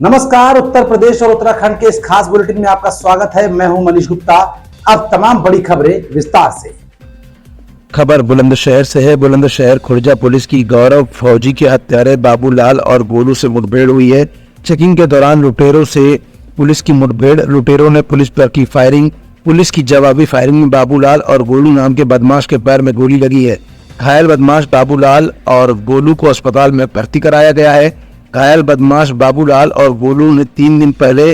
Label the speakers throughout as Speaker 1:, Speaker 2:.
Speaker 1: नमस्कार, उत्तर प्रदेश और उत्तराखंड के इस खास बुलेटिन में आपका स्वागत है। मैं हूं मनीष गुप्ता। अब तमाम बड़ी खबरें विस्तार से।
Speaker 2: खबर बुलंदशहर से है। बुलंदशहर खुर्जा पुलिस की गौरव फौजी के हत्यारे बाबूलाल और गोलू से मुठभेड़ हुई है। चेकिंग के दौरान लुटेरों से पुलिस की मुठभेड़। लुटेरों ने पुलिस पर की फायरिंग। पुलिस की जवाबी फायरिंग में बाबूलाल और गोलू नाम के बदमाश के पैर में गोली लगी है। घायल बदमाश बाबूलाल और गोलू को अस्पताल में भर्ती कराया गया है। घायल बदमाश बाबूलाल और गोलू ने 3 दिन पहले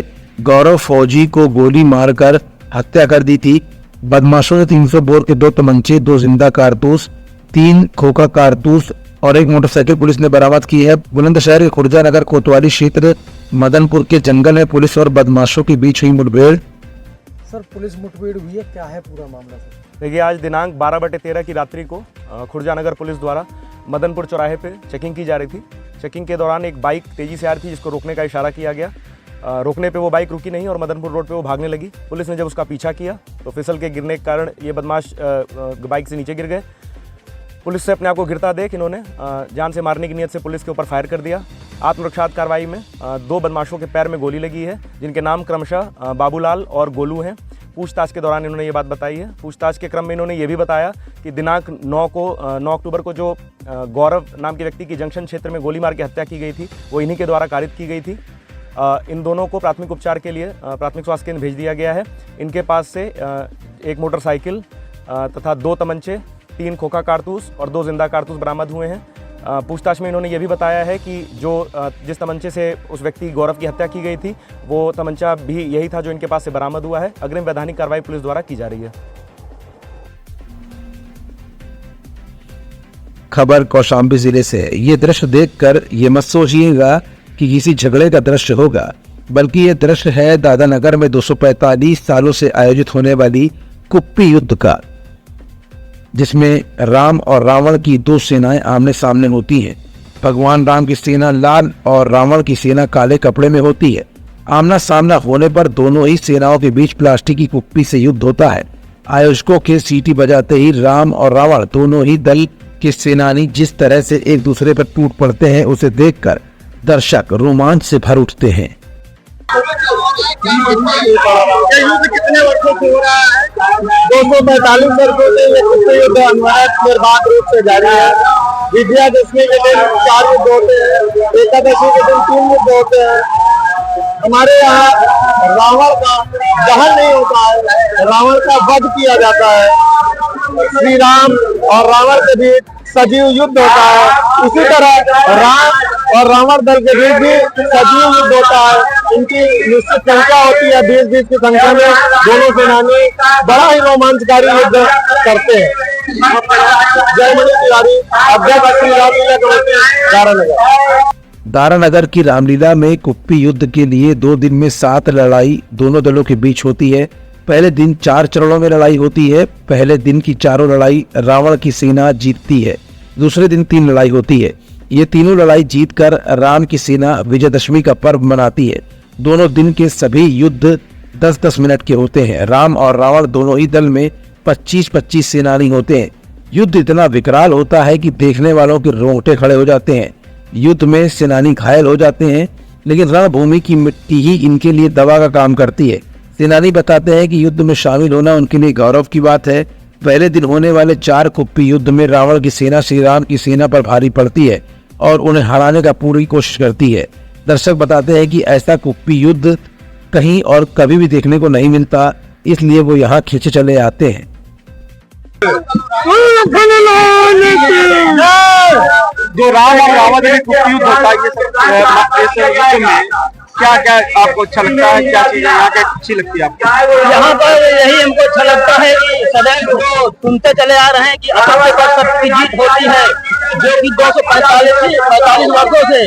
Speaker 2: गौरव फौजी को गोली मारकर हत्या कर दी थी। बदमाशों ने 300 बोर के 2 तमंचे, 2 जिंदा कारतूस, 3 खोखा कारतूस और 1 मोटरसाइकिल पुलिस ने बरामद की है। बुलंदशहर के खुर्जा नगर कोतवाली क्षेत्र मदनपुर के जंगल में पुलिस और बदमाशों के बीच हुई मुठभेड़।
Speaker 3: सर, पुलिस मुठभेड़ हुई है, क्या है पूरा मामला सर?
Speaker 4: देखिए, आज दिनांक 12/13 की रात्रि को खुर्जा नगर पुलिस द्वारा मदनपुर चौराहे पे चेकिंग की जा रही थी। चेकिंग के दौरान एक बाइक तेजी से आ रही थी, जिसको रोकने का इशारा किया गया। रोकने पे वो बाइक रुकी नहीं और मदनपुर रोड पे वो भागने लगी। पुलिस ने जब उसका पीछा किया तो फिसल के गिरने के कारण ये बदमाश बाइक से नीचे गिर गए। पुलिस से अपने आप को गिरता देख इन्होंने जान से मारने की नीयत से पुलिस के ऊपर फायर कर दिया। आत्मरक्षा कार्रवाई में 2 बदमाशों के पैर में गोली लगी है, जिनके नाम क्रमशः बाबूलाल और गोलू हैं। पूछताछ के दौरान इन्होंने ये बात बताई है। पूछताछ के क्रम में इन्होंने ये भी बताया कि दिनांक 9 अक्टूबर को जो गौरव नाम के व्यक्ति की जंक्शन क्षेत्र में गोली मार के हत्या की गई थी, वो इन्हीं के द्वारा कारित की गई थी। इन दोनों को प्राथमिक उपचार के लिए प्राथमिक स्वास्थ्य केंद्र भेज दिया गया है। इनके पास से 1 मोटरसाइकिल तथा 2 तमंचे, 3 खोखा कारतूस और 2 जिंदा कारतूस बरामद हुए हैं। पूछताछ में इन्होंने ये भी बताया है कि जिस तमंचे से उस व्यक्ति गौरव की हत्या की गई थी, वो तमंचा भी यही था जो इनके पास से बरामद हुआ है। अग्रिम वैधानिक कार्रवाई पुलिस द्वारा की जा रही है।
Speaker 2: खबर कौशाम्बी जिले से है। ये दृश्य देखकर ये मत सोचिएगा कि किसी झगड़े का दृश्य होगा, बल्कि ये दृश्य है दादानगर में 245 सालों से आयोजित होने वाली कुप्पी युद्ध का, जिसमें राम और रावण की 2 सेनाएं आमने सामने होती हैं। भगवान राम की सेना लाल और रावण की सेना काले कपड़े में होती है। आमना सामना होने पर दोनों ही सेनाओं के बीच प्लास्टिक की कुप्पी से युद्ध होता है। आयोजकों के सीटी बजाते ही राम और रावण दोनों ही दल के सेनानी जिस तरह से एक दूसरे पर टूट पड़ते हैं, उसे देखकर दर्शक रोमांच से भर उठते हैं।
Speaker 5: ये युद्ध कितने वर्षों से हो रहा है? 245 वर्षों से ये कुप्पी युद्ध निर्बाध रूप से जारी है। विजयादशमी के दिन 4 युद्ध होते हैं, एकादशी के दिन 3 युद्ध होते हैं। हमारे यहाँ रावण का दहन नहीं होता है, रावण का वध किया जाता है। श्री राम और रावण के बीच सजीव युद्ध होता है। उसी तरह राम और रावण दल के बीच भी सजीव युद्ध होता है। इनकी निश्चित संख्या होती है, 20 की संख्या में दोनों सेनानी बड़ा ही रोमांचकारी युद्ध करते हैं। जय मणि तिवारी, अध्यक्ष श्री रामलीला कमेटी, दारानगर।
Speaker 2: दारानगर की रामलीला में कुप्पी युद्ध के लिए 2 दिन में 7 लड़ाई दोनों दलों के बीच होती है। पहले दिन 4 चरणों में लड़ाई होती है। पहले दिन की चारों लड़ाई रावण की सेना जीतती है। दूसरे दिन 3 लड़ाई होती है। ये तीनों लड़ाई जीतकर राम की सेना विजयदशमी का पर्व मनाती है। दोनों दिन के सभी युद्ध 10-10 मिनट के होते हैं। राम और रावण दोनों ही दल में 25-25 सेनानी होते हैं। युद्ध इतना विकराल होता है कि देखने वालों के रोंगटे खड़े हो जाते हैं। युद्ध में सेनानी घायल हो जाते हैं, लेकिन रणभूमि की मिट्टी ही इनके लिए दवा का काम करती है। सेनानी बताते हैं कि युद्ध में शामिल होना उनके लिए गौरव की बात है। पहले दिन होने वाले 4 कुप्पी युद्ध में रावण की सेना श्री राम की सेना पर भारी पड़ती है और उन्हें हराने का पूरी कोशिश करती है। दर्शक बताते हैं कि ऐसा कुप्पी युद्ध कहीं और कभी भी देखने को नहीं मिलता, इसलिए वो यहाँ खींचे चले आते हैं।
Speaker 5: जो राम और रावण में कुप्पी युद्ध होता है, क्या क्या आपको अच्छा लगता है? क्या चीजें यहाँ के अच्छी लगती है आपको?
Speaker 6: यहाँ पर यही हमको अच्छा लगता है कि सदैव जो सुनते चले आ रहे हैं कि असत्य पर सत्य की जीत होती है, जो कि 245 वर्षों से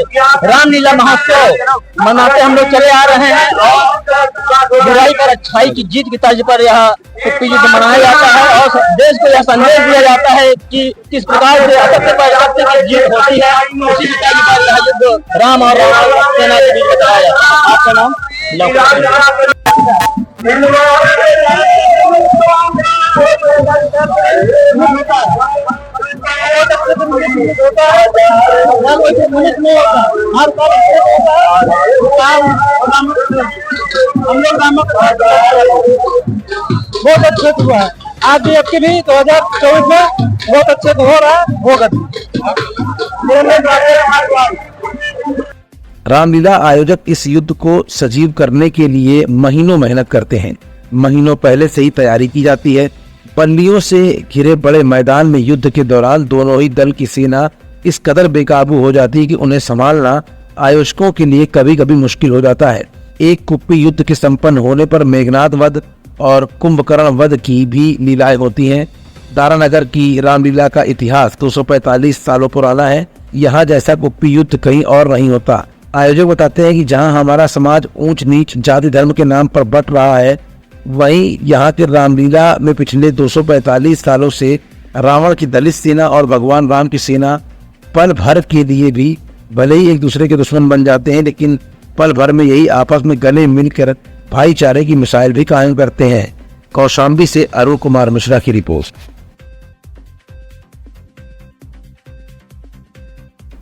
Speaker 6: रामलीला महोत्सव मनाते हम लोग चले आ रहे हैं और बुराई पर अच्छाई की जीत की तर्ज पर यह कुप्पी युद्ध मनाया जाता है और देश को यह संदेश दिया जाता है कि किस प्रकार से असत्य पर सत्य की जीत होती है। उसी की तर्ज पर यह युद्ध राम और रावण सेना के बीच बताया जाता है। आपका नाम?
Speaker 5: बहुत अच्छे से मिलित होता है, कोई मिलित नहीं होता, हर साल हम लोग बहुत अच्छे से हुआ है। आज भी अब की भी 2024 में बहुत अच्छे से हो रहा है, होगा।
Speaker 2: रामलीला आयोजक इस युद्ध को सजीव करने के लिए महीनों मेहनत करते हैं। महीनों पहले से ही तैयारी की जाती है। बंदियों से घिरे बड़े मैदान में युद्ध के दौरान दोनों ही दल की सेना इस कदर बेकाबू हो जाती है कि उन्हें संभालना आयोजकों के लिए कभी कभी मुश्किल हो जाता है। एक कुप्पी युद्ध के संपन्न होने पर मेघनाद वध और कुंभकर्ण वध की भी लीलाएं होती हैं। दारानगर की रामलीला का इतिहास 245 सालों पुराना है। यहाँ जैसा कुप्पी युद्ध कहीं और नहीं होता। आयोजक बताते हैं कि जहाँ हमारा समाज ऊंच नीच जाति धर्म के नाम पर बंट रहा है, वहीं यहाँ के रामलीला में पिछले 245 सालों से रावण की दलित सेना और भगवान राम की सेना पल भर के लिए भी भले ही एक दूसरे के दुश्मन बन जाते हैं, लेकिन पल भर में यही आपस में गले मिलकर भाईचारे की मिसाइल भी कायम करते हैं। कौशाम्बी से अरुण कुमार मिश्रा की रिपोर्ट।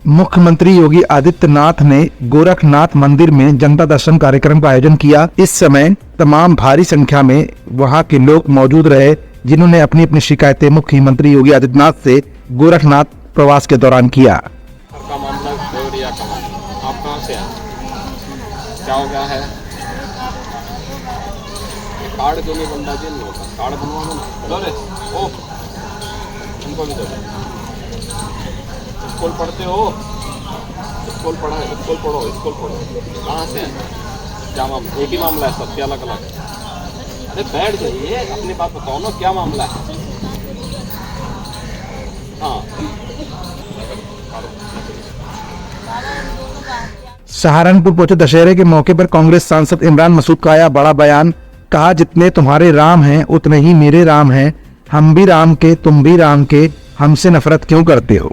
Speaker 7: मुख्यमंत्री योगी आदित्यनाथ ने गोरखनाथ मंदिर में जनता दर्शन कार्यक्रम का आयोजन किया। इस समय तमाम भारी संख्या में वहां के लोग मौजूद रहे, जिन्होंने अपनी अपनी शिकायतें मुख्यमंत्री योगी आदित्यनाथ से गोरखनाथ प्रवास के दौरान किया।
Speaker 8: का मामला देवरिया का मामला, आप कहाँ से हैं? क्या हो गया है? कार्ड क्यों नहीं बनता जी? नहीं होता कार्ड बनवाना ना। लो रे ओ, उनको भी दो। स्कूल पढ़ते हो? स्कूल पढ़ा है? स्कूल पढ़ो, स्कूल पढ़ो। कहाँ से हैं? क्या मामला? एक ही मामला है, सबके अलग अलग है। अरे बैठ जाइए, अपनी बात बताओ ना, क्या मामला है? हाँ,
Speaker 7: सहारनपुर पहुंचे दशहरे के मौके पर कांग्रेस सांसद इमरान मसूद का आया बड़ा बयान। कहा, जितने तुम्हारे राम हैं उतने ही मेरे राम हैं। हम भी राम के, तुम भी राम के, हमसे नफरत क्यों करते हो?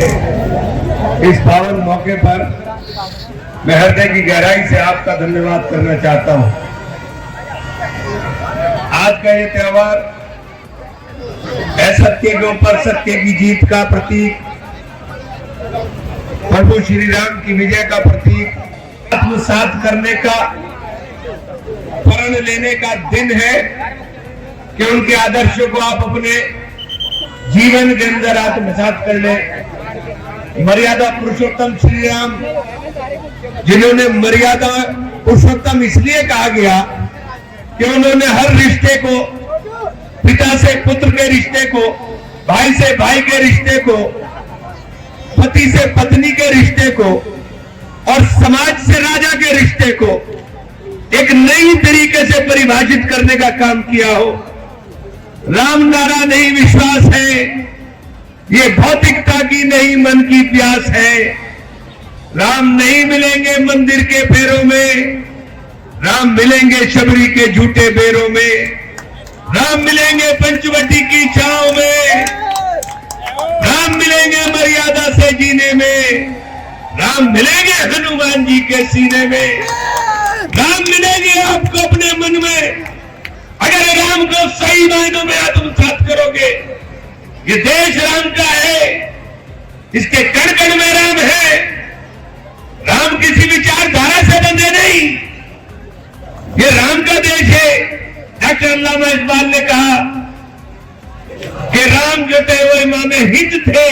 Speaker 9: इस पावन मौके पर मैं हृदय की गहराई से आपका धन्यवाद करना चाहता हूं। आज का ये त्योहार असत्य के ऊपर सत्य की जीत का प्रतीक, प्रभु श्री राम की विजय का प्रतीक, आत्मसात करने का, प्रण लेने का दिन है कि उनके आदर्शों को आप अपने जीवन के अंदर आत्मसात कर लें। मर्यादा पुरुषोत्तम श्री राम, जिन्होंने मर्यादा पुरुषोत्तम इसलिए कहा गया कि उन्होंने हर रिश्ते को, पिता से पुत्र के रिश्ते को, भाई से भाई के रिश्ते को, पति से पत्नी के रिश्ते को और समाज से राजा के रिश्ते को एक नई तरीके से परिभाषित करने का काम किया हो। राम नारा नहीं विश्वास है, ये भौतिकता की नहीं मन की प्यास है। राम नहीं मिलेंगे मंदिर के फेरों में, राम मिलेंगे शबरी के झूठे बेरों में, राम मिलेंगे पंचवटी की छांव में, राम मिलेंगे मर्यादा से जीने में, राम मिलेंगे हनुमान जी के सीने में, राम मिलेंगे आपको अपने मन में। अगर राम को सही मायनों में आत्मसात करोगे, ये देश राम का है, इसके कण कण में राम है। राम किसी विचारधारा से बंधे नहीं, ये राम का देश है। डॉक्टर अल्लामा इकबाल ने कहा कि राम जो थे वो इमाम हिंद थे।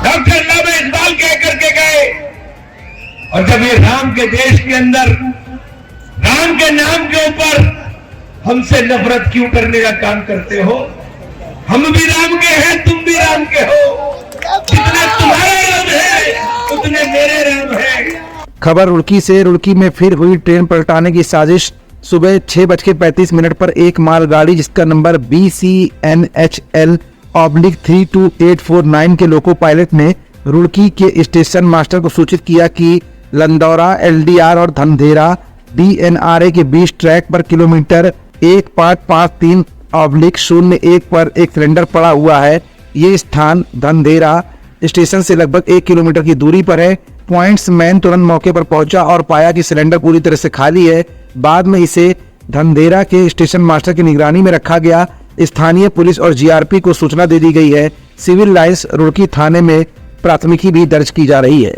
Speaker 9: डॉक्टर अल्लामा इकबाल कह करके गए, और जब ये राम के देश के अंदर राम के नाम के ऊपर हमसे नफरत क्यों करने का काम करते हो? हम भी राम के हैं, तुम भी राम के हो। जितने तुम्हारे राम है उतने मेरे राम है।
Speaker 7: खबर रुड़की से। रुड़की में फिर हुई ट्रेन पलटाने की साजिश। सुबह 6:35 पर एक मालगाड़ी जिसका नंबर BCNHL/32849 के लोको पायलट ने रुड़की के स्टेशन मास्टर को सूचित किया कि लंदौरा LDR और धनधेरा DNRA के बीच ट्रैक पर किलोमीटर 1553/01 पर एक सिलेंडर पड़ा हुआ है। ये स्थान धनधेरा स्टेशन से लगभग 1 किलोमीटर की दूरी पर है। पॉइंट्समैन तुरंत मौके पर पहुंचा और पाया कि सिलेंडर पूरी तरह से खाली है। बाद में इसे धनधेरा के स्टेशन मास्टर की निगरानी में रखा गया। स्थानीय पुलिस और जीआरपी को सूचना दे दी गई है। सिविल लाइंस रुड़की थाने में प्राथमिकी भी दर्ज की जा रही है।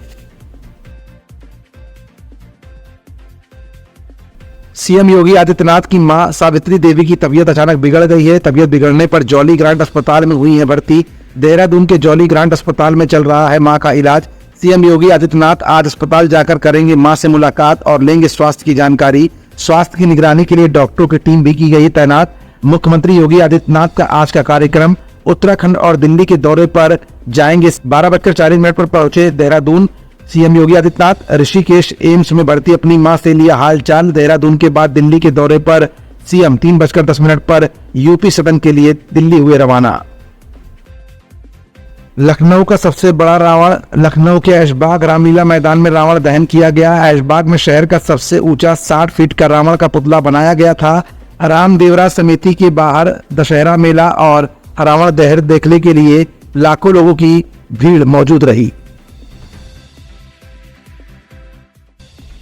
Speaker 7: सीएम योगी आदित्यनाथ की मां सावित्री देवी की तबीयत अचानक बिगड़ गई है। तबीयत बिगड़ने पर जॉली ग्रांट अस्पताल में हुई है भर्ती। देहरादून के जॉली ग्रांट अस्पताल में चल रहा है मां का इलाज। सीएम योगी आदित्यनाथ आज अस्पताल जाकर करेंगे मां से मुलाकात और लेंगे स्वास्थ्य की जानकारी। स्वास्थ्य की निगरानी के लिए डॉक्टरों की टीम भी की गई तैनात। मुख्यमंत्री योगी आदित्यनाथ का आज का कार्यक्रम उत्तराखंड और दिल्ली के दौरे पर जाएंगे। 12:40 पर पहुंचे देहरादून सीएम योगी आदित्यनाथ। ऋषिकेश एम्स में भर्ती अपनी मां से लिया हालचाल। देहरादून के बाद दिल्ली के दौरे पर सीएम 3:10 पर यूपी सदन के लिए दिल्ली हुए रवाना। लखनऊ का सबसे बड़ा रावण। लखनऊ के ऐशबाग रामलीला मैदान में रावण दहन किया गया। ऐशबाग में शहर का सबसे ऊंचा 60 फीट का रावण का पुतला बनाया गया था। रामदेवरा समिति के बाहर दशहरा मेला और रावण दहन देखने के लिए लाखों लोगों की भीड़ मौजूद रही।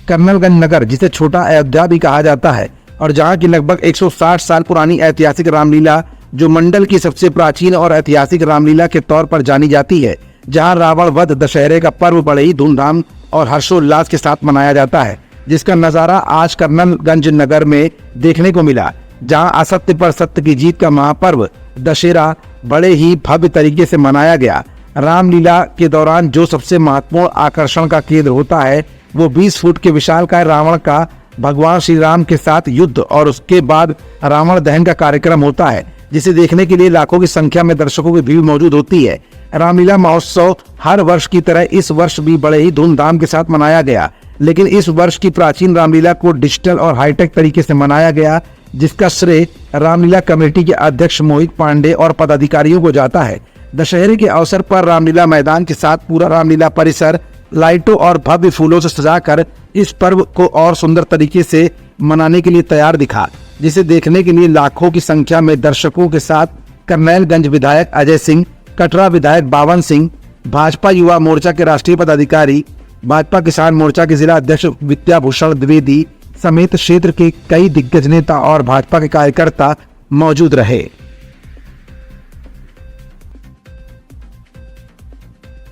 Speaker 7: कर्नलगंज नगर, जिसे छोटा अयोध्या भी कहा जाता है और जहां की लगभग 160 साल पुरानी ऐतिहासिक रामलीला, जो मंडल की सबसे प्राचीन और ऐतिहासिक रामलीला के तौर पर जानी जाती है, जहां रावण वध दशहरे का पर्व बड़े ही धूमधाम और हर्षोल्लास के साथ मनाया जाता है, जिसका नजारा आज कर्नलगंज नगर में देखने को मिला, जहां असत्य पर सत्य की जीत का महापर्व दशहरा बड़े ही भव्य तरीके से मनाया गया। रामलीला के दौरान जो सबसे महत्वपूर्ण आकर्षण का केंद्र होता है वो 20 फुट के विशालकाय रावण का भगवान श्री राम के साथ युद्ध और उसके बाद रावण दहन का कार्यक्रम होता है, जिसे देखने के लिए लाखों की संख्या में दर्शकों की भीड़ मौजूद होती है। रामलीला महोत्सव हर वर्ष की तरह इस वर्ष भी बड़े ही धूमधाम के साथ मनाया गया, लेकिन इस वर्ष की प्राचीन रामलीला को डिजिटल और हाईटेक तरीके से मनाया गया, जिसका श्रेय रामलीला कमेटी के अध्यक्ष मोहित पांडे और पदाधिकारियों को जाता है। दशहरे के अवसर पर रामलीला मैदान के साथ पूरा रामलीला परिसर लाइटों और भव्य फूलों से सजाकर इस पर्व को और सुंदर तरीके से मनाने के लिए तैयार दिखा, जिसे देखने के लिए लाखों की संख्या में दर्शकों के साथ कर्नैलगंज विधायक अजय सिंह, कटरा विधायक बावन सिंह, भाजपा युवा मोर्चा के राष्ट्रीय पदाधिकारी, भाजपा किसान मोर्चा के जिला अध्यक्ष विद्याभूषण द्विवेदी समेत क्षेत्र के कई दिग्गज नेता और भाजपा के कार्यकर्ता मौजूद रहे।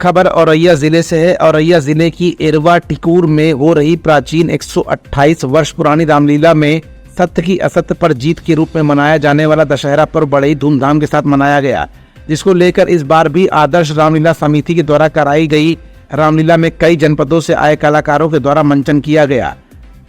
Speaker 7: खबर औरैया जिले से है। औरैया जिले की एरवा टिकूर में हो रही प्राचीन 128 वर्ष पुरानी रामलीला में सत्य की असत्य पर जीत के रूप में मनाया जाने वाला दशहरा पर्व बड़े ही धूमधाम के साथ मनाया गया, जिसको लेकर इस बार भी आदर्श रामलीला समिति के द्वारा कराई गई रामलीला में कई जनपदों से आए कलाकारों के द्वारा मंचन किया गया।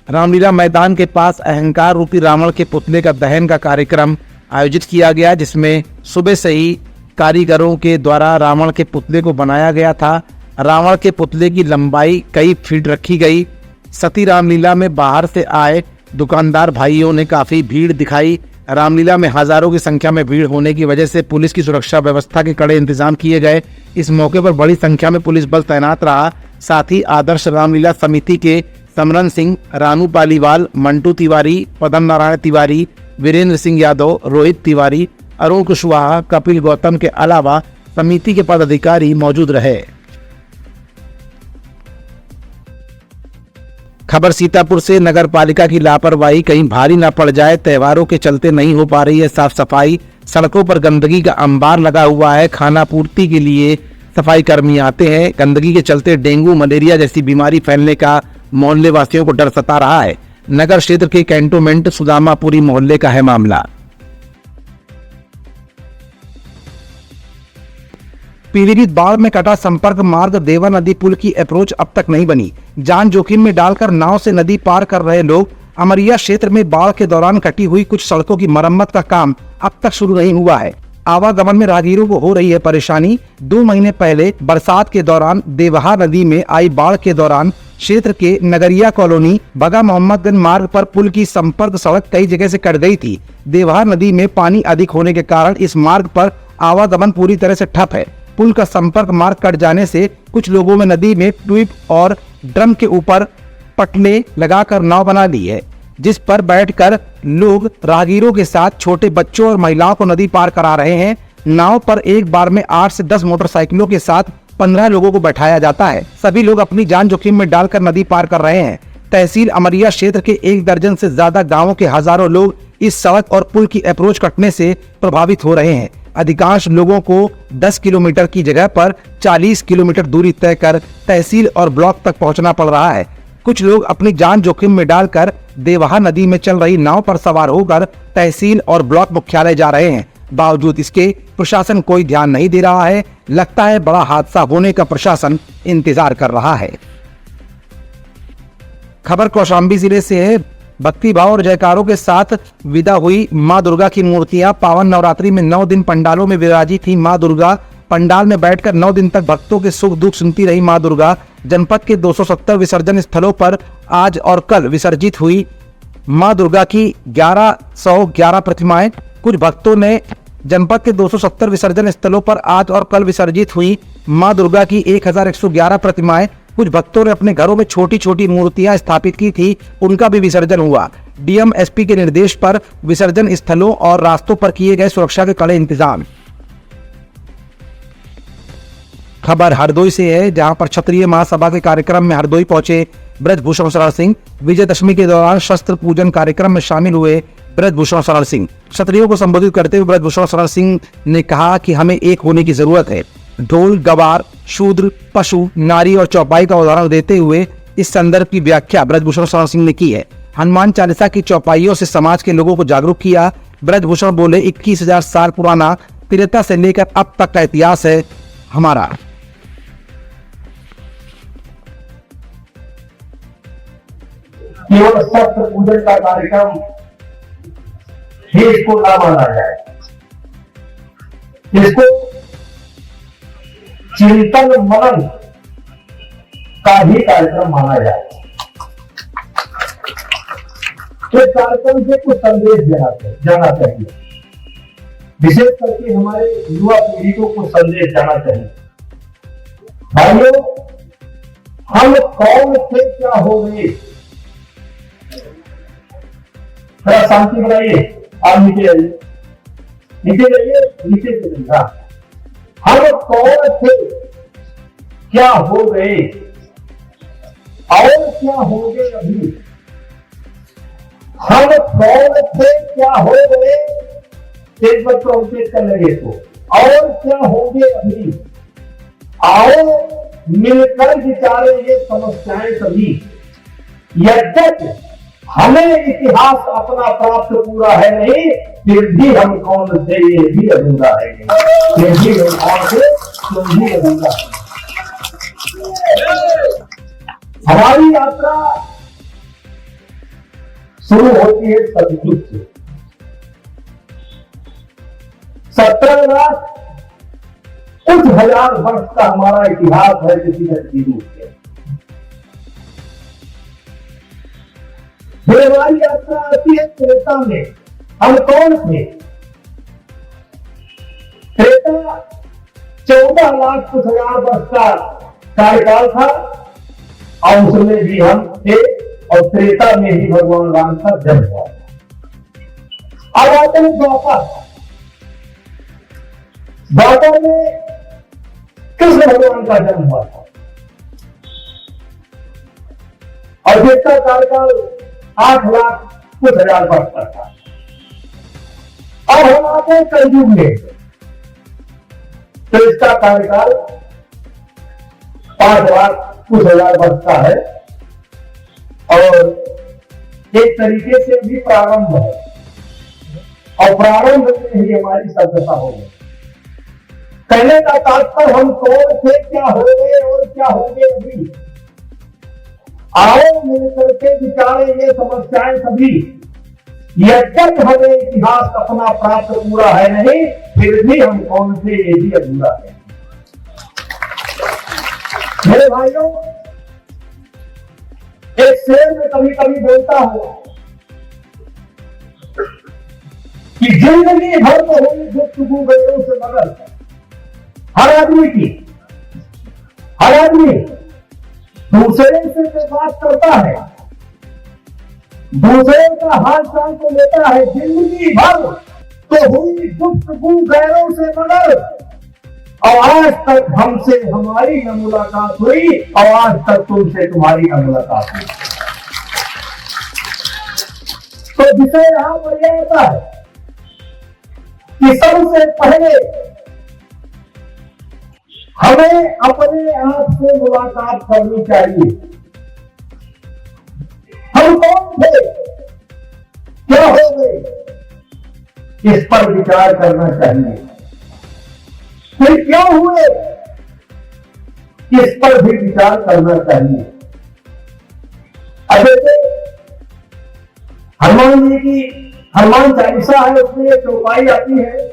Speaker 7: रामलीला मैदान के पास अहंकार रूपी रावण के पुतले का दहन का कार्यक्रम आयोजित किया गया, जिसमें सुबह से ही कारीगरों के द्वारा रावण के पुतले को बनाया गया था। रावण के पुतले की लंबाई कई फीट रखी गई। सती रामलीला में बाहर से आए दुकानदार भाइयों ने काफी भीड़ दिखाई। रामलीला में हजारों की संख्या में भीड़ होने की वजह से पुलिस की सुरक्षा व्यवस्था के कड़े इंतजाम किए गए। इस मौके पर बड़ी संख्या में पुलिस बल तैनात रहा। साथ ही आदर्श रामलीला समिति के समरन सिंह, रानू पालीवाल, मंटू तिवारी, पदम नारायण तिवारी, वीरेंद्र सिंह यादव, रोहित तिवारी, अरुण कुशवाहा, कपिल गौतम के अलावा समिति के पदाधिकारी मौजूद रहे। खबर सीतापुर से। नगर पालिका की लापरवाही कहीं भारी न पड़ जाए, त्योहारों के चलते नहीं हो पा रही है साफ सफाई। सड़कों पर गंदगी का अंबार लगा हुआ है। खाना पूर्ति के लिए सफाई कर्मी आते हैं। गंदगी के चलते डेंगू, मलेरिया जैसी बीमारी फैलने का मोहल्ले वासियों को डर सता रहा है। नगर क्षेत्र के कैंटोनमेंट सुदामापुरी मोहल्ले का है मामला। पीलीभीत बाढ़ में कटा संपर्क मार्ग। देवा नदी पुल की अप्रोच अब तक नहीं बनी। जान जोखिम में डालकर नाव से नदी पार कर रहे लोग। अमरिया क्षेत्र में बाढ़ के दौरान कटी हुई कुछ सड़कों की मरम्मत का काम अब तक शुरू नहीं हुआ है। आवागमन में राहगीरों को हो रही है परेशानी। 2 महीने पहले बरसात के दौरान देवहा नदी में आई बाढ़ के दौरान क्षेत्र के नगरिया कॉलोनी बगा मोहम्मदगंज मार्ग पर पुल की संपर्क सड़क कई जगह से कट गई थी। देवहा नदी में पानी अधिक होने के कारण इस मार्ग पर आवागमन पूरी तरह से ठप है। पुल का संपर्क मार्ग कट जाने से कुछ लोगों में नदी में ट्यूब और ड्रम के ऊपर पटले लगाकर नाव बना ली है, जिस पर बैठकर लोग राहगीरों के साथ छोटे बच्चों और महिलाओं को नदी पार करा रहे हैं। नाव पर एक बार में 8 से 10 मोटरसाइकिलों के साथ 15 लोगों को बैठाया जाता है। सभी लोग अपनी जान जोखिम में डालकर नदी पार कर रहे हैं। तहसील अमरिया क्षेत्र के 1 दर्जन से ज्यादा गाँवों के हजारों लोग इस सड़क और पुल की अप्रोच कटने से प्रभावित हो रहे हैं। अधिकांश लोगों को 10 किलोमीटर की जगह पर 40 किलोमीटर दूरी तय कर तहसील और ब्लॉक तक पहुंचना पड़ रहा है। कुछ लोग अपनी जान जोखिम में डालकर देवहा नदी में चल रही नाव पर सवार होकर तहसील और ब्लॉक मुख्यालय जा रहे हैं। बावजूद इसके प्रशासन कोई ध्यान नहीं दे रहा है। लगता है बड़ा हादसा होने का प्रशासन इंतजार कर रहा है। खबर कौशाम्बी जिले से है। भक्ति भाव और जयकारों के साथ विदा हुई मां दुर्गा की मूर्तियां। पावन नवरात्रि में 9 दिन पंडालों में विराजी थी मां दुर्गा। पंडाल में बैठकर 9 दिन तक भक्तों के सुख दुख सुनती रही मां दुर्गा। जनपद के 270 विसर्जन स्थलों पर आज और कल विसर्जित हुई मां दुर्गा की 1111 प्रतिमाएं। कुछ भक्तों ने जनपद के 270 विसर्जन स्थलों पर आज और कल विसर्जित हुई मां दुर्गा की 1111 प्रतिमाएं। कुछ भक्तों ने अपने घरों में छोटी छोटी मूर्तियां स्थापित की थी, उनका भी विसर्जन हुआ। डीएम एसपी के निर्देश पर विसर्जन स्थलों और रास्तों पर किए गए सुरक्षा के कड़े इंतजाम। खबर हरदोई से है, जहां पर क्षत्रिय महासभा के कार्यक्रम में हरदोई पहुंचे ब्रजभूषण शरण सिंह। विजयदशमी के दौरान शस्त्र पूजन कार्यक्रम में शामिल हुए ब्रजभूषण शरण सिंह। क्षत्रियों को संबोधित करते हुए ब्रजभूषण शरण सिंह ने कहा कि हमें एक होने की जरूरत है। ढोल, गवार, शूद्र, पशु, नारी और चौपाई का उदाहरण देते हुए इस संदर्भ की व्याख्या ब्रजभूषण शरण सिंह ने की है। हनुमान चालीसा की चौपाइयों से समाज के लोगों को जागरूक किया। ब्रजभूषण बोले 21,000 साल पुराना त्रेता से लेकर अब तक का इतिहास है हमारा।
Speaker 5: केवल शस्त्र पूजन का कार्यक्रम ही इसको ना माना जाए, इसको चिंतन मनन का ही कार्यक्रम माना जाए। इस कार्यक्रम से कुछ संदेश जाना चाहिए, विशेष करके हमारे युवा पीढ़ी को कुछ संदेश जाना चाहिए। भाइयों, हम कौन थे, क्या हो गए, थोड़ा शांति बनाइए। आप नीचे आइए, नीचे जाइए, नीचे चलिए। हम कौन थे, क्या हो गए और क्या होंगे अभी। हम कौन थे, क्या हो गए, तेज पर प्रोटेस्ट कर लगे तो, और क्या होंगे अभी। आओ मिलकर विचारे ये समस्याएं सभी। यद्यपि हमें इतिहास अपना प्राप्त पूरा है नहीं, फिर भी हम कौन थे ये भी अधूरा है। फिर भी हम कौन थे तो भी अधूरा है। हमारी यात्रा शुरू होती है सतयुग से। 17 लाख कुछ हजार वर्ष का हमारा इतिहास है किसी न किसी रूप से। फिर हमारी यात्रा आती है त्रेता में। हम कौन थे? त्रेता 14 लाख कुछ हजार वर्ष का कार्यकाल था और उसमें भी हम थे और त्रेता में ही भगवान राम का जन्म हुआ। अब आते हैं द्वापर। द्वापर में कृष्ण भगवान का जन्म हुआ था और जिसका कार्यकाल 8 लाख कुछ हजार वर्ष का था। अब हम आते हैं कलयुग में, तो इसका कार्यकाल 5 लाख कुछ हजार वर्ष का है और एक तरीके से भी प्रारंभ है और प्रारंभ में ही हमारी सभ्यता हो गई। कहने का तात्पर्य हम कौन थे, क्या हो गए और क्या होंगे अभी। आओ मिलकर के विचारे ये समस्याएं सभी। यद्यपि हमें इतिहास अपना प्राप्त पूरा है नहीं, फिर भी हम कौन थे ये भी अधूरा है। मेरे भाइयों, एक शेर में कभी कभी बोलता हूं कि जिंदगी भर तो हुई गुफ्तगू गैरों से मगर हर आदमी दूसरे से जो बात करता है, दूसरे का हाल चाल तो लेता है, जिंदगी भर तो हुई गुफ्तगू गैरों से मगर और आज तक हमसे हमारी न मुलाकात हुई और आज तक तुमसे तुम्हारी न मुलाकात हुई। तो विषय यहां पर यह होता है कि सबसे पहले हमें अपने आप से मुलाकात करनी चाहिए। हम कौन थे, क्या हो गए, इस पर विचार करना चाहिए। फिर क्यों हुए, इस पर भी विचार करना चाहिए। अब जैसे हनुमान जी की हनुमान चालीसा है, उसमें एक चौपाई आती है,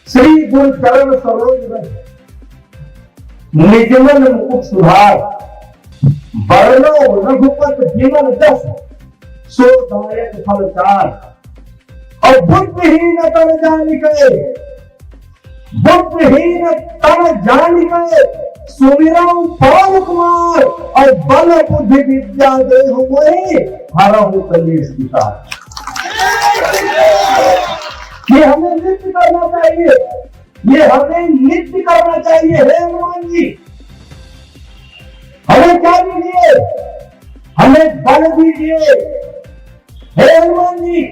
Speaker 5: श्री गुरु चरण सरोज रज निजमन मुकुट सुधार, वर्णो रघुपत जीवन जस सो दायक फलचार। और बुद्धिहीन तन जानिके, बुद्धिहीन तन जानिके सुमिरऊ पवन कुमार, और बल बुद्धि विद्या देहु मोहि हरहु कलेश विकार। ये हमें नृत्य करना चाहिए, ये हमें नृत्य करना चाहिए। हे हनुमान जी, हमें क्या दीजिए, हमें बल दीजिए। हे हनुमान जी,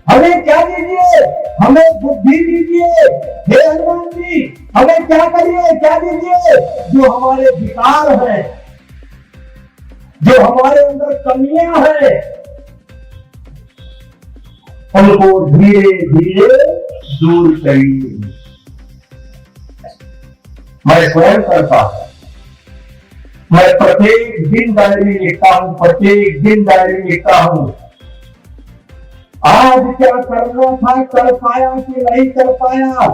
Speaker 5: हमें क्या दीजिए, हमें बुद्धि दीजिए। हे हनुमान जी, हमें क्या करिए, क्या दीजिए, जो हमारे विकार हैं, जो हमारे अंदर कमियां हैं, उनको धीरे धीरे दूर करिए। मैं स्वयं करता हूं, मैं प्रत्येक दिन डायरी लिखता हूं, प्रत्येक दिन डायरी लिखता हूं। आज क्या करना था, कर पाया कि नहीं कर पाया,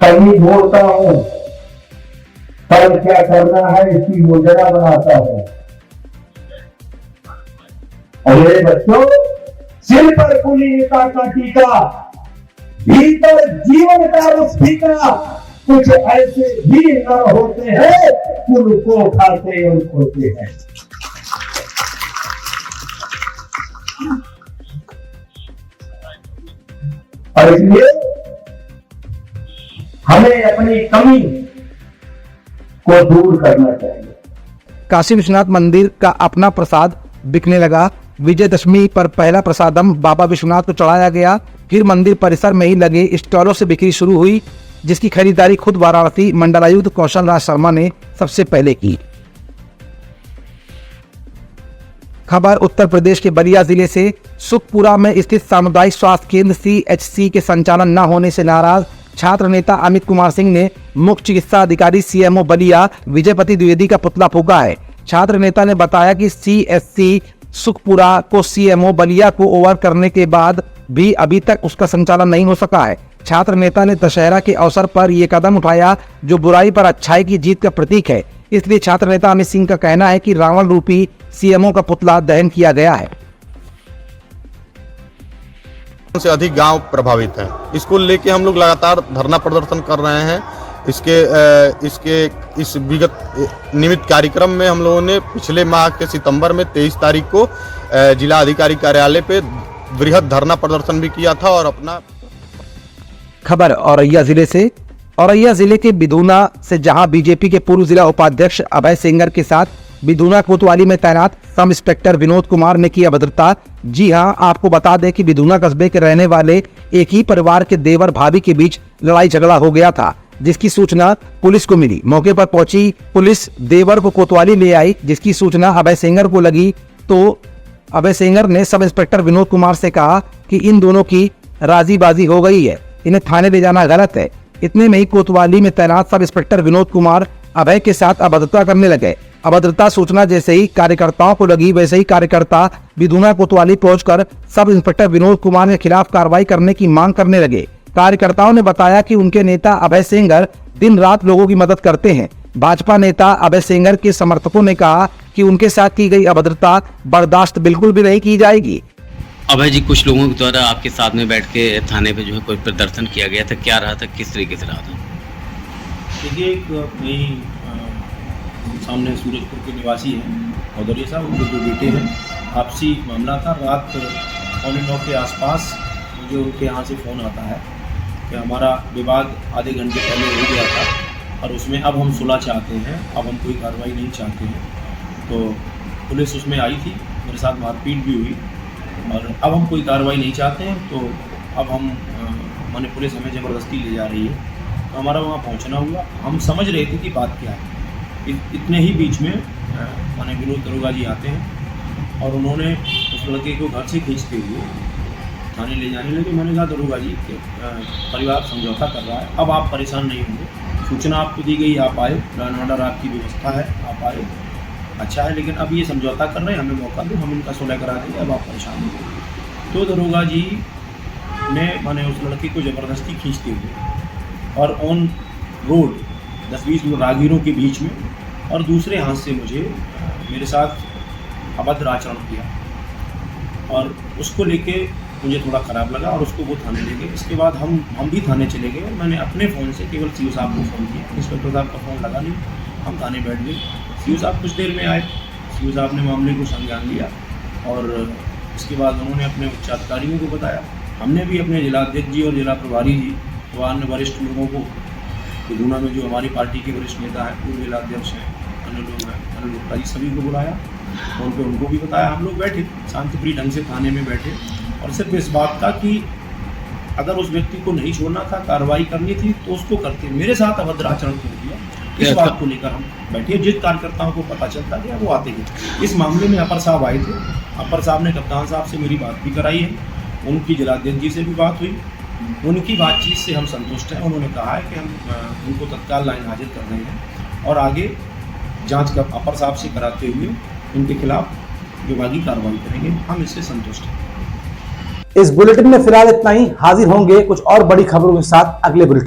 Speaker 5: कहीं ढूंढता हूं। कल क्या करना है, इसकी योजना बनाता हूं। और मेरे बच्चों, सिर पर कुलीनता का टीका, भीतर जीवन का रस फीका, कुछ ऐसे भी नर होते हैं, कुल को खाते और खोते हैं। और इसलिए हमें अपनी कमी को दूर करना चाहिए।
Speaker 7: काशी विश्वनाथ मंदिर का अपना प्रसाद बिकने लगा। विजयदशमी पर पहला प्रसादम बाबा विश्वनाथ को चढ़ाया गया। फिर मंदिर परिसर में ही लगे स्टॉलों से बिक्री शुरू हुई, जिसकी खरीदारी खुद वाराणसी मंडलायुक्त कौशल राज शर्मा ने सबसे पहले की। खबर उत्तर प्रदेश के बलिया जिले से। सुखपुरा में स्थित सामुदायिक स्वास्थ्य केंद्र CHC के संचालन न होने से नाराज छात्र नेता अमित कुमार सिंह ने मुख्य चिकित्सा अधिकारी CMO बलिया विजयपति द्विवेदी का पुतला फूंका है। छात्र नेता ने बताया कि CSC सुखपुरा को CMO बलिया को ओवर करने के बाद भी अभी तक उसका संचालन नहीं हो सका है। छात्र नेता ने दशहरा के अवसर पर यह कदम उठाया जो बुराई पर अच्छाई की जीत का प्रतीक है। इसलिए छात्र नेता अमित सिंह का कहना है कि रावण रूपी CMO का पुतला दहन किया गया है।
Speaker 10: से अधिक गांव प्रभावित हैं। इसको लेके हम लोग लगातार धरना प्रदर्शन कर रहे हैं। इस विगत निमित्त कार्यक्रम में हम लोगों ने पिछले माह के सितंबर में 23 तारीख को जिला अधिकारी कार्यालय पे वृहद धरना प्रदर्शन भी किया था। और अपना
Speaker 7: खबर औरैया जिले से। औरैया जिले के बिधूना से जहां बीजेपी के पूर्व जिला उपाध्यक्ष अभय सेंगर के साथ बिधूना कोतवाली में तैनात सब इंस्पेक्टर विनोद कुमार ने की अभद्रता। जी हां, आपको बता दें कि बिधूना कस्बे के रहने वाले एक ही परिवार के देवर भाभी के बीच लड़ाई झगड़ा हो गया था, जिसकी सूचना पुलिस को मिली। मौके पर पहुंची पुलिस देवर को कोतवाली ले आई, जिसकी सूचना अभय सेंगर को लगी तो अभय सेंगर ने सब इंस्पेक्टर विनोद कुमार से कहा कि इन दोनों की राजीबाजी हो गई है, इन्हें थाने ले जाना गलत है। इतने में ही कोतवाली में तैनात सब इंस्पेक्टर विनोद कुमार अभय के साथ अभद्रता करने लगे। अभद्रता सूचना जैसे ही कार्यकर्ताओं को लगी, वैसे ही कार्यकर्ता बिधूना कोतवाली पहुंचकर सब इंस्पेक्टर विनोद कुमार के खिलाफ कार्रवाई करने की मांग करने लगे। कार्यकर्ताओं ने बताया कि उनके नेता अभय सेंगर दिन रात लोगों की मदद करते हैं। भाजपा नेता अभय सेंगर के समर्थकों ने कहा कि उनके साथ की गई अभद्रता बर्दाश्त बिल्कुल भी नहीं की जाएगी।
Speaker 11: अभय जी, कुछ लोगों के द्वारा आपके साथ में बैठ के थाने पे जो है कोई प्रदर्शन किया गया था, क्या रहा था, किस तरीके से रहा था?
Speaker 12: देखिए, एक सामने सूरजपुर के निवासी हैं औदरिया साहब, उनके 2 बेटे हैं। आपसी मामला था। रात 9:15 के आसपास मुझे उनके यहाँ से फ़ोन आता है कि हमारा विवाद आधे घंटे पहले हो गया था और उसमें अब हम सुलह चाहते हैं, अब हम कोई कार्रवाई नहीं चाहते हैं। तो पुलिस उसमें आई थी मेरे साथ मारपीट भी हुई और अब हम कोई कार्रवाई नहीं चाहते हैं। तो अब हम माने पुलिस हमें ज़बरदस्ती ले जा रही है, तो हमारा वहाँ पहुँचना हुआ। हम समझ रहे थे कि बात क्या है। इतने ही बीच में माने विनोद दरोगा जी आते हैं और उन्होंने उस लड़के को घर से खींचते हुए थाने ले जाने लगे। मैंने कहा दरोगा जी कि परिवार समझौता कर रहा है, अब आप परेशान नहीं होंगे, सूचना आपको दी गई, आप आए, लॉ एंड ऑर्डर आपकी व्यवस्था है, आप आए, अच्छा है, लेकिन अब ये समझौता कर रहे हैं, हमें मौका दो, हम इनका सुलह करा देंगे, अब आप परेशान नहीं होंगे। तो दरोगा जी ने माने उस लड़के को ज़बरदस्ती खींचते हुए और ऑन रोड 10-20 राहगीरों के बीच में और दूसरे हाथ से मेरे साथ अभद्र आचरण किया और उसको लेके मुझे थोड़ा ख़राब लगा और उसको वो थाने ले गए। इसके बाद हम भी थाने चले गए। मैंने अपने फ़ोन से केवल सीओ साहब को फ़ोन किया, इंस्पेक्टर साहब का फ़ोन लगा नहीं, हम थाने बैठ गए। सीओ साहब कुछ देर में आए, सीओ साहब ने मामले को संज्ञान लिया और इसके बाद उन्होंने अपने उच्चाधिकारियों को बताया। हमने भी अपने जिलाध्यक्ष जी और जिला प्रभारी जी व अन्य वरिष्ठ लोगों को, गुना में जो हमारी पार्टी के वरिष्ठ नेता हैं, पूर्व जिलाध्यक्ष हैं, अन्य लोग हैं, अन्य गुप्ता जी, सभी को बुलाया, फ़ोन पे उनको भी बताया। हम लोग बैठे शांतिप्रिय ढंग से थाने में बैठे और सिर्फ इस बात का कि अगर उस व्यक्ति को नहीं छोड़ना था, कार्रवाई करनी थी तो उसको करते। मेरे साथ अभद्र आचरण क्यों किया, इस बात को लेकर हम बैठे। जिस कार्यकर्ताओं को पता चलता गया वो आते गए। इस मामले में अपर साहब आए थे, अपर साहब ने कप्तान साहब से मेरी बात भी कराई है, उनकी जिलाध्यक्ष जी से भी बात हुई, उनकी बातचीत से हम संतुष्ट हैं। उन्होंने कहा है कि हम उनको तत्काल लाइन हाजिर कर रहे हैं और आगे जांच का अपर साहब से कराते हुए इनके खिलाफ विभागीय कार्रवाई करेंगे। हम इससे संतुष्ट हैं।
Speaker 1: इस बुलेटिन में फिलहाल इतना ही। हाजिर होंगे कुछ और बड़ी खबरों के साथ अगले बुलेटिन।